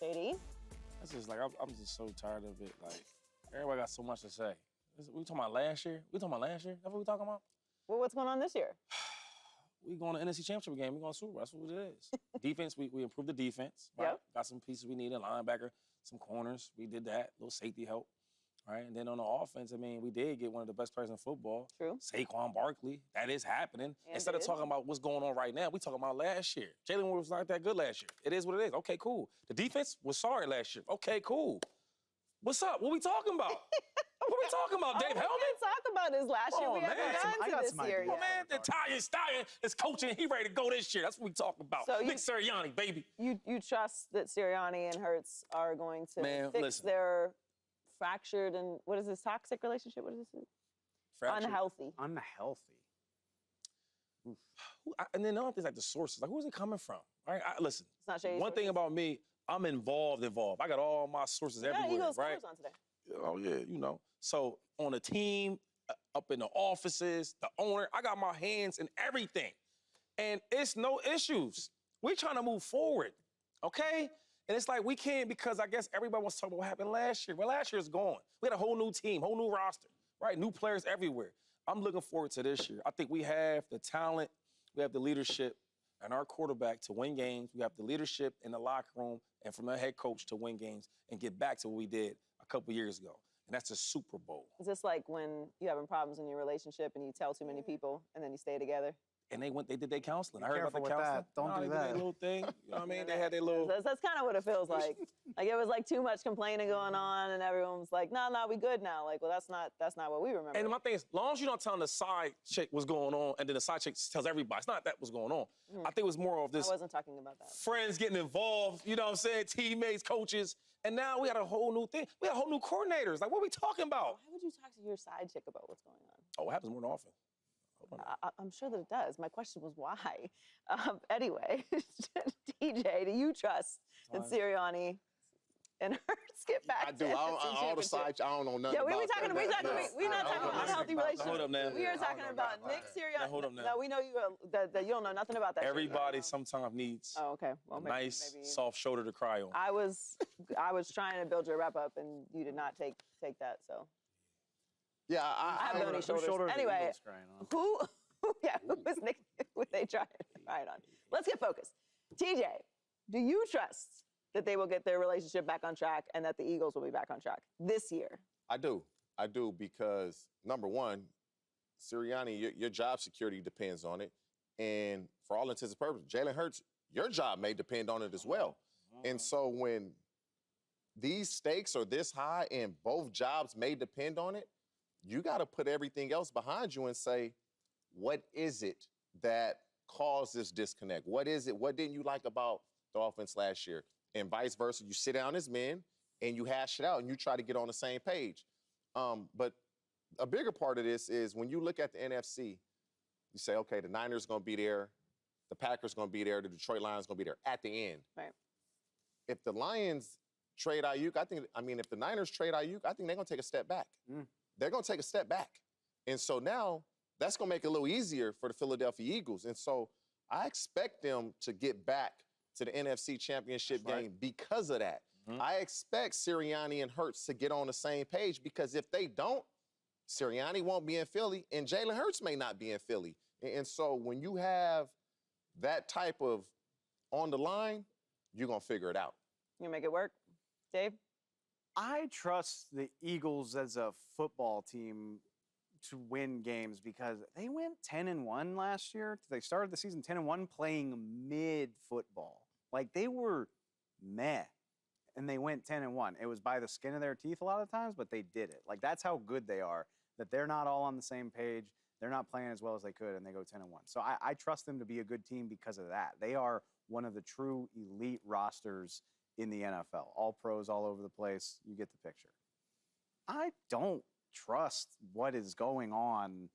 Shady? That's just like, I'm just so tired of it. Like, everybody got so much to say. We talking about last year? That's what we talking about? Well, what's going on this year? We going to NFC Championship game. We going to Super Bowl. That's what it is. Defense, we improved the defense. Right? Yep. Got some pieces we needed, linebacker, some corners. We did that, a little safety help. Right? And then on the offense, I mean, we did get one of the best players in football. True. Saquon Barkley. That is happening. And Instead of talking about what's going on right now, we talking about last year. Jalen was not that good last year. It is what it is. Okay, cool. The defense was sorry last year. Okay, cool. What's up? What we talking about? What we talking about, Dave Helman? We didn't talk about his last year. We haven't gotten to this year yet. Man, the Italian Stallion is coaching. He ready to go this year. That's what we talking about. So Big Sirianni, baby. You trust that Sirianni and Hurts are going to fix their fractured and, what is this, toxic relationship? What is this? Fractured? Unhealthy. Unhealthy. And then another thing, like the sources. Like, where's it coming from? All right, listen. It's not Shady's One thing about me, I'm involved. I got all my sources everywhere, Eagles right? on today. Oh, yeah, you know. So on the team, up in the offices, the owner, I got my hands in everything. And it's no issues. We're trying to move forward, okay? And it's like we can't, because I guess everybody wants to talk about what happened last year. Well, last year's gone. We had a whole new team, whole new roster, right? New players everywhere. I'm looking forward to this year. I think we have the talent, we have the leadership, and our quarterback to win games. We have the leadership in the locker room and from the head coach to win games and get back to what we did a couple years ago. And that's a Super Bowl. Is this like when you're having problems in your relationship and you tell too many people and then you stay together? And they did their counseling. Be I heard about the careful with counseling. that. Don't do they that. did their little thing. You know what I mean? They had their little... That's kind of what it feels like. Like it was like too much complaining going on and everyone was like, no, we good now. Like, well, that's not what we remember. And my thing is, as long as you're not telling the side chick what's going on and then the side chick tells everybody, it's not that what's going on. I think it was more of this... I wasn't talking about that. Friends getting involved, you know what I'm saying? Teammates, coaches. And now we had a whole new thing. We had whole new coordinators. Like, what are we talking about? Why would you talk to your side chick about what's going on? Oh, it happens more than often. I'm sure that it does. My question was why. Anyway, TJ, do you trust that Sirianni and Hurts get back I do. All the sides, I don't know nothing about about we're not talking about unhealthy relationships. Hold up now. We are talking about Nick Sirianni. Now, hold up now. No, we know you that you don't know nothing about that. Everybody sometimes needs Oh, okay. Well, a nice, soft shoulder to cry on. I was trying to build your rep up, and you did not take that. So. Yeah, I have bony shoulders. Anyway, who is Nick? Who they trying on? Let's get focused. TJ, do you trust that they will get their relationship back on track and that the Eagles will be back on track this year? I do because, number one, Sirianni, your job security depends on it. And for all intents and purposes, Jalen Hurts, your job may depend on it as well. And so when these stakes are this high and both jobs may depend on it, you got to put everything else behind you and say, what is it that caused this disconnect? What is it? What didn't you like about the offense last year? And vice versa. You sit down as men and you hash it out and you try to get on the same page. But a bigger part of this is when you look at the NFC, you say, okay, the Niners going to be there, the Packers going to be there, the Detroit Lions going to be there at the end. Right. If the Lions trade Ayuk, if the Niners trade Ayuk, I think they're going to take a step back. They're going to take a step back. And so now that's going to make it a little easier for the Philadelphia Eagles. And so I expect them to get back to the NFC Championship game because of that. I expect Sirianni and Hurts to get on the same page because if they don't, Sirianni won't be in Philly and Jalen Hurts may not be in Philly. And so when you have that type of on the line, you're going to figure it out. You make it work? Dave? I trust the Eagles as a football team to win games because they went 10-1 last year. They started the season 10-1 playing mid-football. Like, they were meh, and they went 10-1. It was by the skin of their teeth a lot of times, but they did it. Like, that's how good they are, that they're not all on the same page. They're not playing as well as they could, and they go 10-1. So I trust them to be a good team because of that. They are one of the true elite rosters in the NFL. All pros all over the place. You get the picture. I don't trust what is going on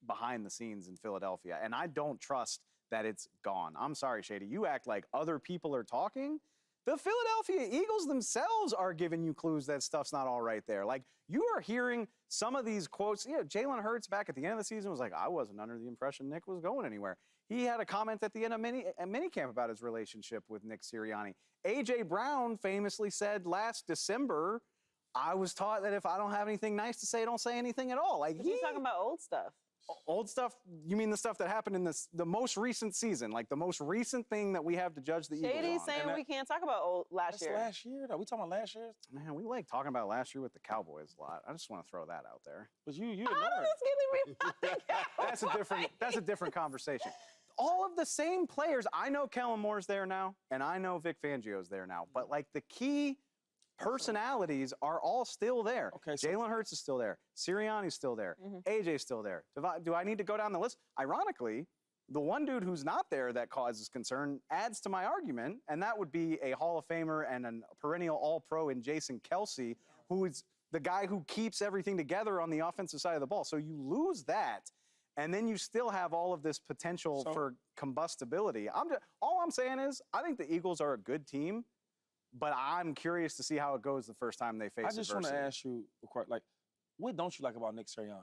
behind the scenes in Philadelphia, and I don't trust that it's gone. I'm sorry, Shady. You act like other people are talking. The Philadelphia Eagles themselves are giving you clues that stuff's not all right there. Like, you are hearing some of these quotes. Jalen Hurts back at the end of the season was like, I wasn't under the impression Nick was going anywhere. He had a comment at the end of minicamp about his relationship with Nick Sirianni. A.J. Brown famously said last December, I was taught that if I don't have anything nice to say, don't say anything at all. Like, he's talking about old stuff. Old stuff? You mean the stuff that happened in the most recent season, like the most recent thing that we have to judge the Eagles on? Shady's saying we can't talk about last year. Last year, though. We talking about last year? Man, we like talking about last year with the Cowboys a lot. I just want to throw that out there. But you Oh, it's getting me. That's a different conversation. All of the same players. I know Kellen Moore's there now, and I know Vic Fangio's there now. But like the key personalities are all still there. Okay, so Jalen Hurts is still there. Sirianni's still there. AJ's still there. Do I need to go down the list? Ironically, the one dude who's not there that causes concern adds to my argument, and that would be a Hall of Famer and a perennial All-Pro in Jason Kelce, who is the guy who keeps everything together on the offensive side of the ball. So you lose that, and then you still have all of this potential for combustibility. All I'm saying is I think the Eagles are a good team, but I'm curious to see how it goes the first time they face adversity. I just want to ask you, like, what don't you like about Nick Sirianni?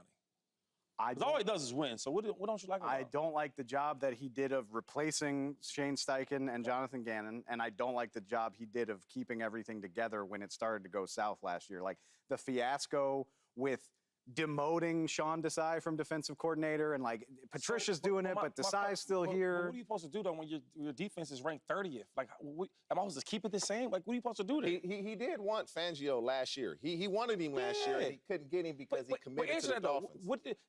All he does is win, so what don't you like about him? I don't like the job that he did of replacing Shane Steichen and Jonathan Gannon, and I don't like the job he did of keeping everything together when it started to go south last year. Like, the fiasco with demoting Sean Desai from defensive coordinator, and like Patricia's doing it, but Desai's still here. What are you supposed to do though when your defense is ranked 30th? Like, am I supposed to keep it the same? Like, what are you supposed to do then? He did want Fangio last year. He wanted him last year, and he couldn't get him because he committed to the Dolphins.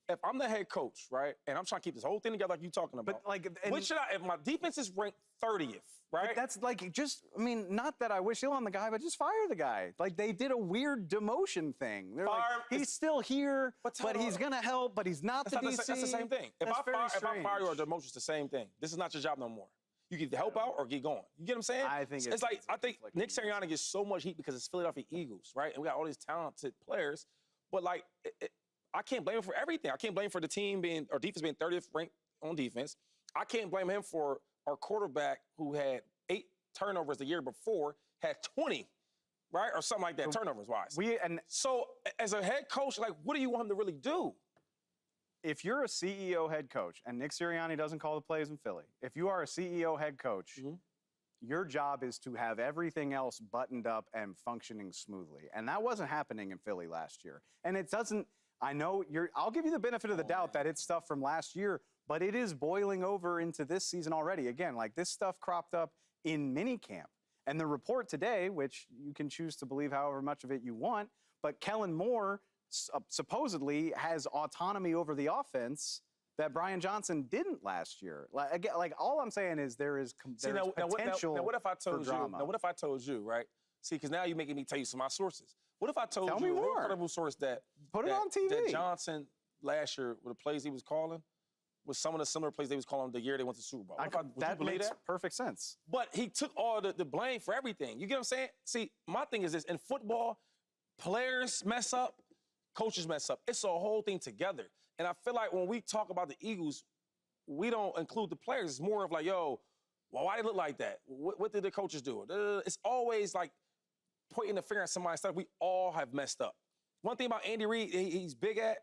If I'm the head coach, right, and I'm trying to keep this whole thing together like you're talking about, but like, if my defense is ranked 30th, right? That's like, not that I wish ill on the guy, but just fire the guy. Like, they did a weird demotion thing. They're like, he's still here, but he's going to help, but he's not the DC. That's the same thing. If I fire you or demotion, it's the same thing. This is not your job no more. You can help out or get going. You get what I'm saying? I think I think Nick Sirianni gets so much heat because it's Philadelphia Eagles, right? And we got all these talented players, but like, I can't blame him for everything. I can't blame him for the team or defense being 30th ranked on defense. I can't blame him for our quarterback who had 8 turnovers the year before had 20, right? Or something like that, turnovers-wise. So as a head coach, like, what do you want him to really do? If you're a CEO head coach, and Nick Sirianni doesn't call the plays in Philly, if you are a CEO head coach, your job is to have everything else buttoned up and functioning smoothly. And that wasn't happening in Philly last year. And it doesn't, I'll give you the benefit of the doubt that it's stuff from last year, but it is boiling over into this season already. Again, like, this stuff cropped up in minicamp. And the report today, which you can choose to believe however much of it you want, but Kellen Moore supposedly has autonomy over the offense that Brian Johnson didn't last year. Like, again, like, all I'm saying is there's potential now what if I told for drama. Now, what if I told you, right? See, because now you're making me tell you some of my sources. What if I told Tell you me a real more. credible source that on TV. that Johnson last year, with the plays he was calling, was some of the similar plays they was calling the year they went to the Super Bowl? That makes perfect sense. But he took all the blame for everything. You get what I'm saying? See, my thing is this. In football, players mess up, coaches mess up. It's a whole thing together. And I feel like when we talk about the Eagles, we don't include the players. It's more of like, yo, well, why did it look like that? What did the coaches do? It's always like pointing the finger at somebody's stuff. We all have messed up. One thing about Andy Reid, he's big at,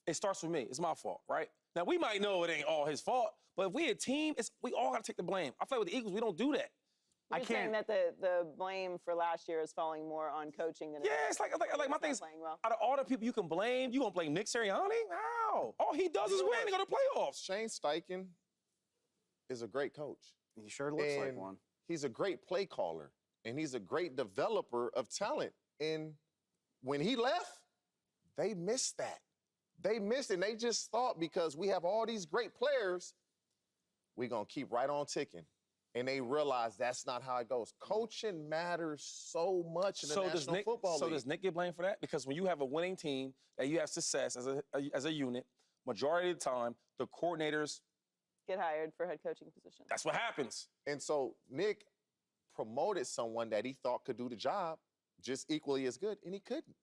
it starts with me. It's my fault, right? Now, we might know it ain't all his fault, but if we a team, we all got to take the blame. I feel like with the Eagles, we don't do that. You're saying that the blame for last year is falling more on coaching than it's like my thing is, out of all the people you can blame, you gonna blame Nick Sirianni? How? All he does is win and go to playoffs. Shane Steichen is a great coach. He sure looks like one. He's a great play caller, and he's a great developer of talent. And when he left, they missed that. They missed it, and they just thought because we have all these great players, we're going to keep right on ticking. And they realize that's not how it goes. Coaching matters so much in the National Football League. So does Nick get blamed for that? Because when you have a winning team, that you have success as a unit, majority of the time, the coordinators get hired for head coaching positions. That's what happens. And so Nick promoted someone that he thought could do the job just equally as good, and he couldn't.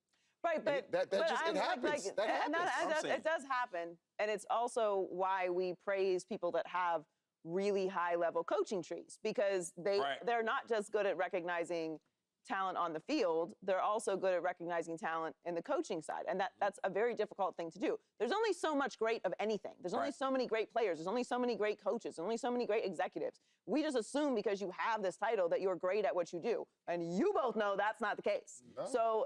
Right, but it happens. That happens. It does happen, and it's also why we praise people that have really high-level coaching trees because they're not just good at recognizing talent on the field, they're also good at recognizing talent in the coaching side. And that's a very difficult thing to do. There's only so much great of anything. There's only so many great players. There's only so many great coaches. There's only so many great executives. We just assume because you have this title that you're great at what you do. And you both know that's not the case. No. So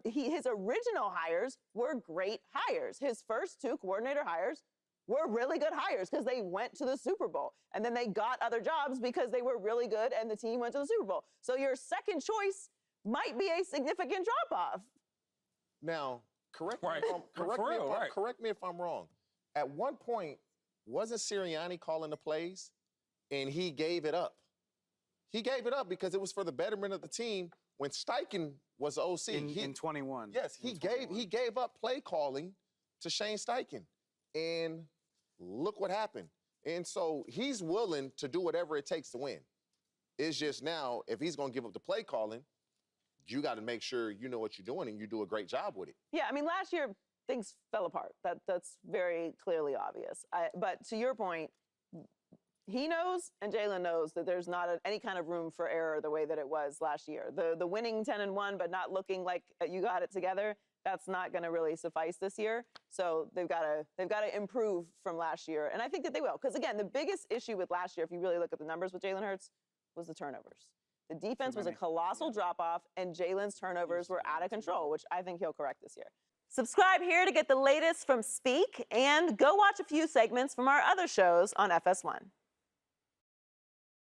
his original hires were great hires. His first 2 coordinator hires were really good hires because they went to the Super Bowl. And then they got other jobs because they were really good and the team went to the Super Bowl. So your second choice might be a significant drop-off. Now, correct me if I'm wrong. At one point, wasn't Sirianni calling the plays and he gave it up? He gave it up because it was for the betterment of the team when Steichen was the OC. In 21. Yes, he gave up play calling to Shane Steichen. And look what happened. And so he's willing to do whatever it takes to win. It's just now, if he's going to give up the play calling, you got to make sure you know what you're doing and you do a great job with it. Yeah, I mean, last year, things fell apart. That's very clearly obvious. But to your point, he knows and Jalen knows that there's not any kind of room for error the way that it was last year. The winning 10-1 but not looking like you got it together, that's not going to really suffice this year. So they've got to improve from last year, and I think that they will. Because again, the biggest issue with last year, if you really look at the numbers with Jalen Hurts, was the turnovers. The defense was a colossal drop-off, and Jalen's turnovers were out of control, which I think he'll correct this year. Subscribe here to get the latest from Speak, and go watch a few segments from our other shows on FS1.